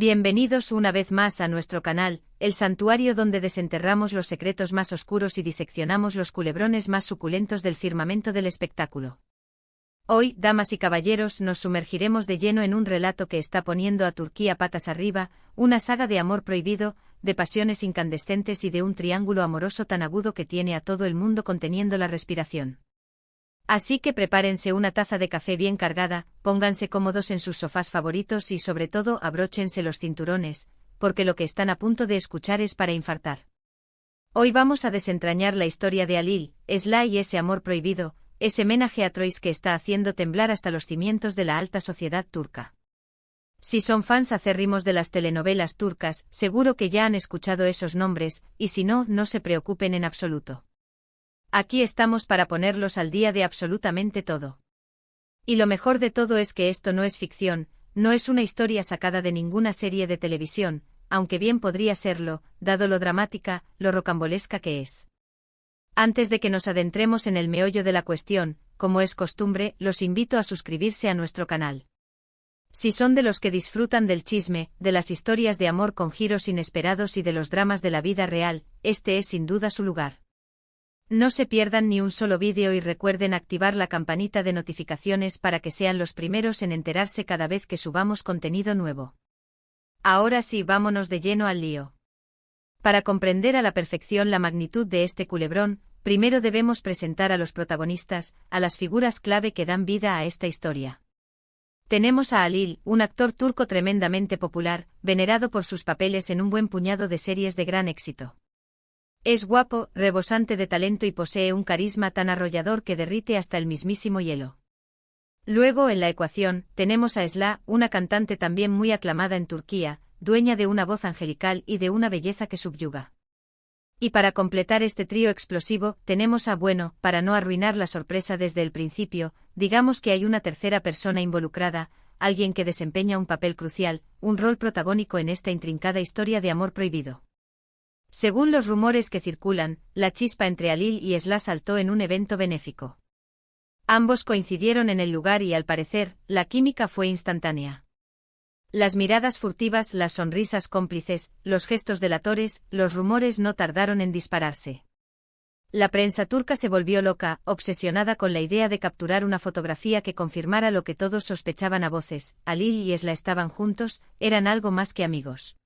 Bienvenidos una vez más a nuestro canal, el santuario donde desenterramos los secretos más oscuros y diseccionamos los culebrones más suculentos del firmamento del espectáculo. Hoy, damas y caballeros, nos sumergiremos de lleno en un relato que está poniendo a Turquía patas arriba, una saga de amor prohibido, de pasiones incandescentes y de un triángulo amoroso tan agudo que tiene a todo el mundo conteniendo la respiración. Así que prepárense una taza de café bien cargada, pónganse cómodos en sus sofás favoritos y sobre todo abróchense los cinturones, porque lo que están a punto de escuchar es para infartar. Hoy vamos a desentrañar la historia de Halil, Esla y ese amor prohibido, ese homenaje a Troyes que está haciendo temblar hasta los cimientos de la alta sociedad turca. Si son fans acérrimos de las telenovelas turcas, seguro que ya han escuchado esos nombres, y si no, no se preocupen en absoluto. Aquí estamos para ponerlos al día de absolutamente todo. Y lo mejor de todo es que esto no es ficción, no es una historia sacada de ninguna serie de televisión, aunque bien podría serlo, dado lo dramática, lo rocambolesca que es. Antes de que nos adentremos en el meollo de la cuestión, como es costumbre, los invito a suscribirse a nuestro canal. Si son de los que disfrutan del chisme, de las historias de amor con giros inesperados y de los dramas de la vida real, este es sin duda su lugar. No se pierdan ni un solo vídeo y recuerden activar la campanita de notificaciones para que sean los primeros en enterarse cada vez que subamos contenido nuevo. Ahora sí, vámonos de lleno al lío. Para comprender a la perfección la magnitud de este culebrón, primero debemos presentar a los protagonistas, a las figuras clave que dan vida a esta historia. Tenemos a Halil, un actor turco tremendamente popular, venerado por sus papeles en un buen puñado de series de gran éxito. Es guapo, rebosante de talento y posee un carisma tan arrollador que derrite hasta el mismísimo hielo. Luego en la ecuación, tenemos a Esla, una cantante también muy aclamada en Turquía, dueña de una voz angelical y de una belleza que subyuga. Y para completar este trío explosivo, tenemos a, bueno, para no arruinar la sorpresa desde el principio, digamos que hay una tercera persona involucrada, alguien que desempeña un papel crucial, un rol protagónico en esta intrincada historia de amor prohibido. Según los rumores que circulan, la chispa entre Halil y Esla saltó en un evento benéfico. Ambos coincidieron en el lugar y al parecer, la química fue instantánea. Las miradas furtivas, las sonrisas cómplices, los gestos delatores, los rumores no tardaron en dispararse. La prensa turca se volvió loca, obsesionada con la idea de capturar una fotografía que confirmara lo que todos sospechaban a voces: Halil y Esla estaban juntos, eran algo más que amigos.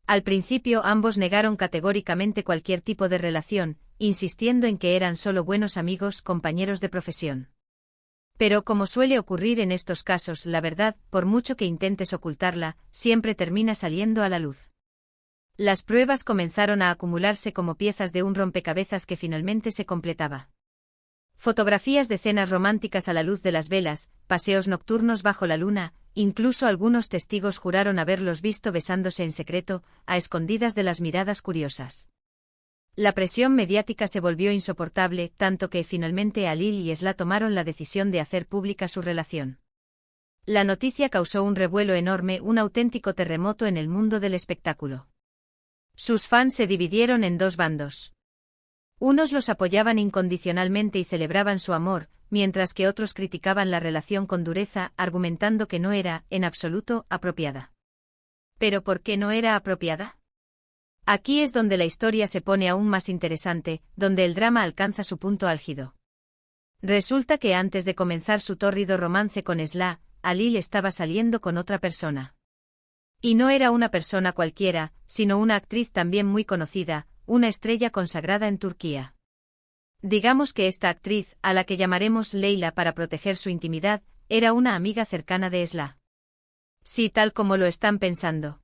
Al principio ambos negaron categóricamente cualquier tipo de relación, insistiendo en que eran solo buenos amigos, compañeros de profesión. Pero como suele ocurrir en estos casos, la verdad, por mucho que intentes ocultarla, siempre termina saliendo a la luz. Las pruebas comenzaron a acumularse como piezas de un rompecabezas que finalmente se completaba. Fotografías de cenas románticas a la luz de las velas, paseos nocturnos bajo la luna, incluso algunos testigos juraron haberlos visto besándose en secreto, a escondidas de las miradas curiosas. La presión mediática se volvió insoportable, tanto que finalmente Halil y Esla tomaron la decisión de hacer pública su relación. La noticia causó un revuelo enorme, un auténtico terremoto en el mundo del espectáculo. Sus fans se dividieron en dos bandos. Unos los apoyaban incondicionalmente y celebraban su amor, mientras que otros criticaban la relación con dureza, argumentando que no era, en absoluto, apropiada. ¿Pero por qué no era apropiada? Aquí es donde la historia se pone aún más interesante, donde el drama alcanza su punto álgido. Resulta que antes de comenzar su tórrido romance con Esla, Halil estaba saliendo con otra persona. Y no era una persona cualquiera, sino una actriz también muy conocida, una estrella consagrada en Turquía. Digamos que esta actriz, a la que llamaremos Leyla para proteger su intimidad, era una amiga cercana de Esla. Sí, tal como lo están pensando.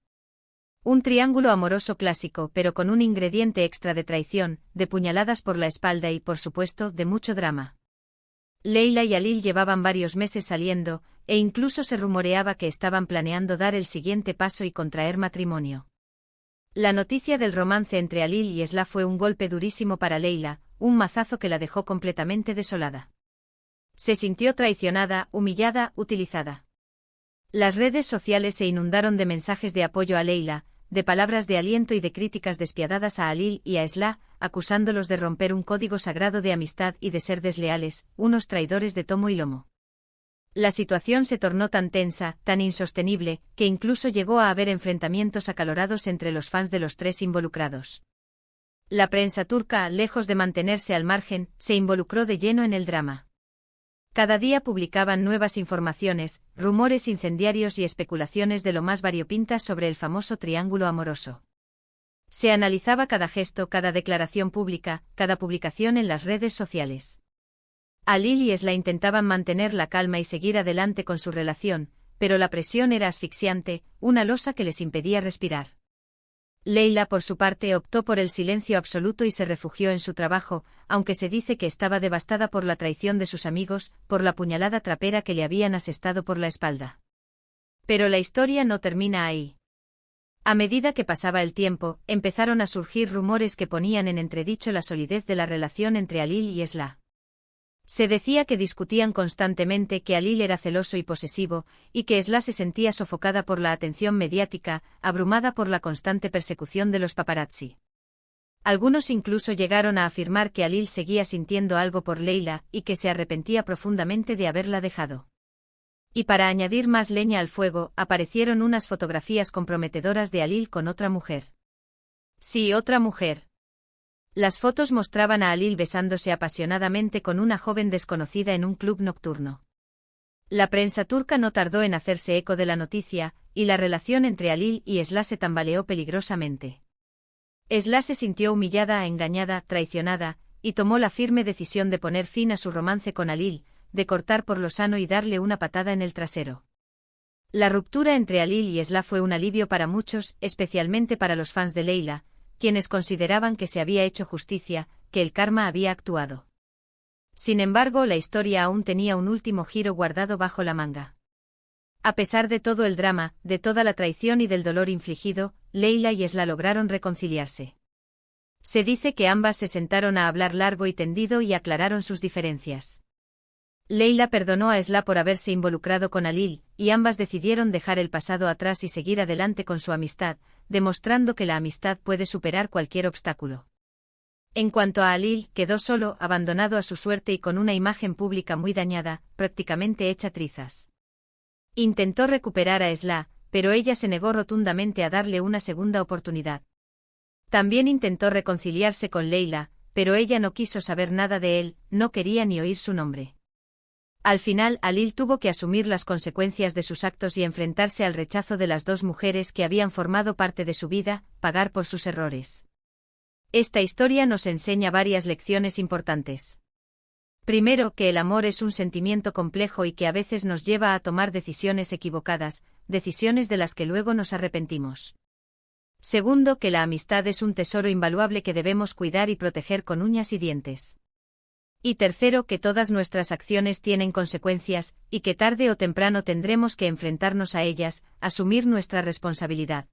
Un triángulo amoroso clásico, pero con un ingrediente extra de traición, de puñaladas por la espalda y, por supuesto, de mucho drama. Leyla y Halil llevaban varios meses saliendo, e incluso se rumoreaba que estaban planeando dar el siguiente paso y contraer matrimonio. La noticia del romance entre Halil y Esla fue un golpe durísimo para Leyla, un mazazo que la dejó completamente desolada. Se sintió traicionada, humillada, utilizada. Las redes sociales se inundaron de mensajes de apoyo a Leyla, de palabras de aliento y de críticas despiadadas a Halil y a Esla, acusándolos de romper un código sagrado de amistad y de ser desleales, unos traidores de tomo y lomo. La situación se tornó tan tensa, tan insostenible, que incluso llegó a haber enfrentamientos acalorados entre los fans de los tres involucrados. La prensa turca, lejos de mantenerse al margen, se involucró de lleno en el drama. Cada día publicaban nuevas informaciones, rumores incendiarios y especulaciones de lo más variopintas sobre el famoso triángulo amoroso. Se analizaba cada gesto, cada declaración pública, cada publicación en las redes sociales. Halil y Esla intentaban mantener la calma y seguir adelante con su relación, pero la presión era asfixiante, una losa que les impedía respirar. Leyla, por su parte, optó por el silencio absoluto y se refugió en su trabajo, aunque se dice que estaba devastada por la traición de sus amigos, por la puñalada trapera que le habían asestado por la espalda. Pero la historia no termina ahí. A medida que pasaba el tiempo, empezaron a surgir rumores que ponían en entredicho la solidez de la relación entre Halil y Esla. Se decía que discutían constantemente, que Halil era celoso y posesivo, y que Esla se sentía sofocada por la atención mediática, abrumada por la constante persecución de los paparazzi. Algunos incluso llegaron a afirmar que Halil seguía sintiendo algo por Leyla, y que se arrepentía profundamente de haberla dejado. Y para añadir más leña al fuego, aparecieron unas fotografías comprometedoras de Halil con otra mujer. Sí, otra mujer. Las fotos mostraban a Halil besándose apasionadamente con una joven desconocida en un club nocturno. La prensa turca no tardó en hacerse eco de la noticia, y la relación entre Halil y Esla se tambaleó peligrosamente. Esla se sintió humillada, engañada, traicionada, y tomó la firme decisión de poner fin a su romance con Halil, de cortar por lo sano y darle una patada en el trasero. La ruptura entre Halil y Esla fue un alivio para muchos, especialmente para los fans de Leyla, quienes consideraban que se había hecho justicia, que el karma había actuado. Sin embargo, la historia aún tenía un último giro guardado bajo la manga. A pesar de todo el drama, de toda la traición y del dolor infligido, Leyla y Esla lograron reconciliarse. Se dice que ambas se sentaron a hablar largo y tendido y aclararon sus diferencias. Leyla perdonó a Esla por haberse involucrado con Halil, y ambas decidieron dejar el pasado atrás y seguir adelante con su amistad, demostrando que la amistad puede superar cualquier obstáculo. En cuanto a Halil, quedó solo, abandonado a su suerte y con una imagen pública muy dañada, prácticamente hecha trizas. Intentó recuperar a Esla, pero ella se negó rotundamente a darle una segunda oportunidad. También intentó reconciliarse con Leyla, pero ella no quiso saber nada de él, no quería ni oír su nombre. Al final, Halil tuvo que asumir las consecuencias de sus actos y enfrentarse al rechazo de las dos mujeres que habían formado parte de su vida, pagar por sus errores. Esta historia nos enseña varias lecciones importantes. Primero, que el amor es un sentimiento complejo y que a veces nos lleva a tomar decisiones equivocadas, decisiones de las que luego nos arrepentimos. Segundo, que la amistad es un tesoro invaluable que debemos cuidar y proteger con uñas y dientes. Y tercero, que todas nuestras acciones tienen consecuencias, y que tarde o temprano tendremos que enfrentarnos a ellas, asumir nuestra responsabilidad.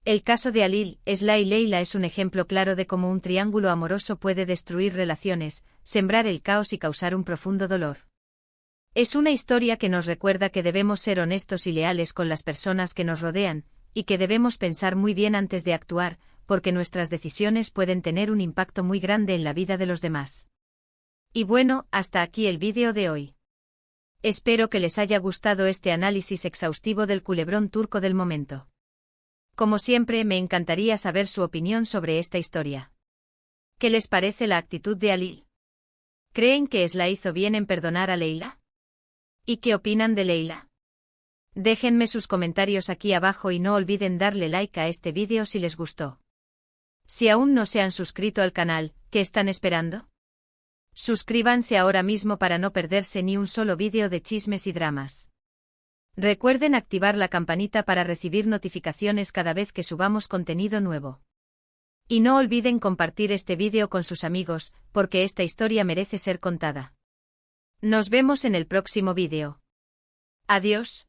El caso de Halil, Esla y Leyla es un ejemplo claro de cómo un triángulo amoroso puede destruir relaciones, sembrar el caos y causar un profundo dolor. Es una historia que nos recuerda que debemos ser honestos y leales con las personas que nos rodean, y que debemos pensar muy bien antes de actuar, porque nuestras decisiones pueden tener un impacto muy grande en la vida de los demás. Y bueno, hasta aquí el vídeo de hoy. Espero que les haya gustado este análisis exhaustivo del culebrón turco del momento. Como siempre, me encantaría saber su opinión sobre esta historia. ¿Qué les parece la actitud de Halil? ¿Creen que Esla hizo bien en perdonar a Leyla? ¿Y qué opinan de Leyla? Déjenme sus comentarios aquí abajo y no olviden darle like a este vídeo si les gustó. Si aún no se han suscrito al canal, ¿qué están esperando? Suscríbanse ahora mismo para no perderse ni un solo vídeo de chismes y dramas. Recuerden activar la campanita para recibir notificaciones cada vez que subamos contenido nuevo. Y no olviden compartir este vídeo con sus amigos, porque esta historia merece ser contada. Nos vemos en el próximo vídeo. Adiós.